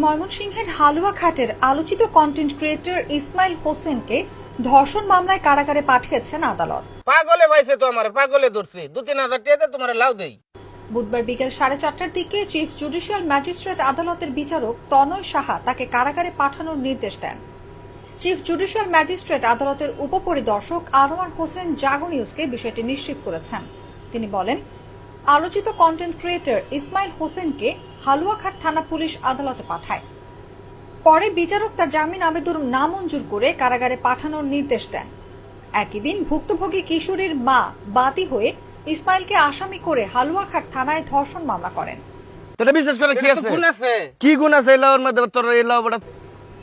ময়মনসিংহের হালুয়াঘাটের আলোচিত content creator Ismail হোসেনকে ধর্ষণ মামলায় কারাগারে পাঠিয়েছেন আদালত। পাগলে ভাইছে তো আমার পাগলে ধরছে 2-3 হাজার টাকা তোমার লাউ দেই। বুধবার বিকেল 4:30টার দিকে চিফ জুডিশিয়াল ম্যাজিস্ট্রেট আদালতের বিচারক তনয় সাহা তাকে কারাগারে পাঠানোর নির্দেশ দেন। চিফ জুডিশিয়াল ম্যাজিস্ট্রেট আদালতের উপপরিদর্শক আনোয়ার হোসেন জাগো নিউজকে বিষয়টি নিশ্চিত করেছেন। তিনি বলেন, আলোচিত কন্টেন্ট ক্রিয়েটর ইসমাইল হোসেনকে হালুয়াঘাট থানা পুলিশ আদালতে পাঠায়। পরে বিচারক তার জামিন আবেদন নামঞ্জুর করে কারাগারে পাঠানোর নির্দেশ দেন। একই দিন ভুক্তভোগী কিশোরীর মা বাদী হয়ে ইসমাইলকে আসামি করে হালুয়াঘাট থানায় ধর্ষণ মামলা করেন।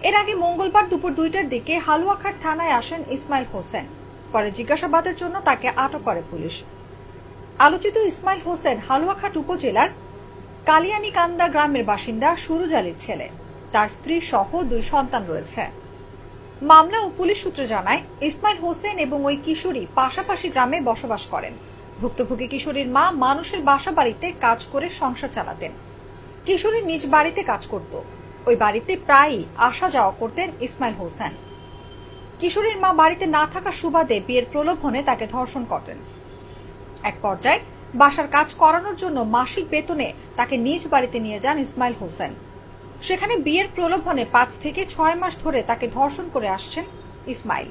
এর আগে মঙ্গলবার দুপুর 2টার দিকে হালুয়াঘাট থানায় আসেন ইসমাইল হোসেন। পরে জিজ্ঞাসাবাদের জন্য তাকে আটক করে পুলিশ। আলোচিত ইসমাইল হোসেন হালুয়াঘাট উপজেলার কালিয়ানিকান্দা গ্রামের বাসিন্দা সুরুজ আলীর ছেলে। তার স্ত্রী সহ 2 সন্তান রয়েছে। মামলা ও পুলিশ সূত্রে জানায়, ইসমাইল হোসেন এবং ওই কিশোরী পাশাপাশি গ্রামে বসবাস করেন। ভুক্তভোগী কিশোরীর মা মানুষের বাসা বাড়িতে কাজ করে সংসার চালাতেন। কিশোরী নিজ বাড়িতে কাজ করত। ওই বাড়িতে প্রায়ই আসা যাওয়া করতেন ইসমাইল হোসেন। কিশোরীর মা বাড়িতে না থাকা সুবাদে বিয়ের প্রলোভনে তাকে ধর্ষণ করেন। এক পর্যায়ে বাসার কাজ করানোর জন্য মাসিক বেতনে তাকে নিজ বাড়িতে নিয়ে যান ইসমাইল হোসেন। সেখানে বিয়ের প্রলোভনে 5 থেকে 6 মাস ধরে তাকে ধর্ষণ করে আসছেন ইসমাইল।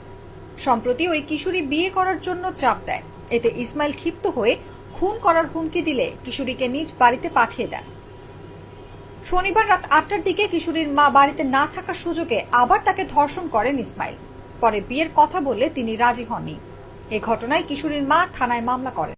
সম্প্রতি ওই কিশোরী বিয়ে করার জন্য চাপ দেয়। এতে ইসমাইল ক্ষিপ্ত হয়ে খুন করার হুমকি দিলে কিশোরীকে নিজ বাড়িতে পাঠিয়ে দেন। শনিবার রাত 8টার দিকে কিশোরীর মা বাড়িতে না থাকার সুযোগে আবার তাকে ধর্ষণ করেন ইসমাইল। পরে বিয়ের কথা বললে তিনি রাজি হননি। এ ঘটনায় কিশোরীর মা থানায় মামলা করেন।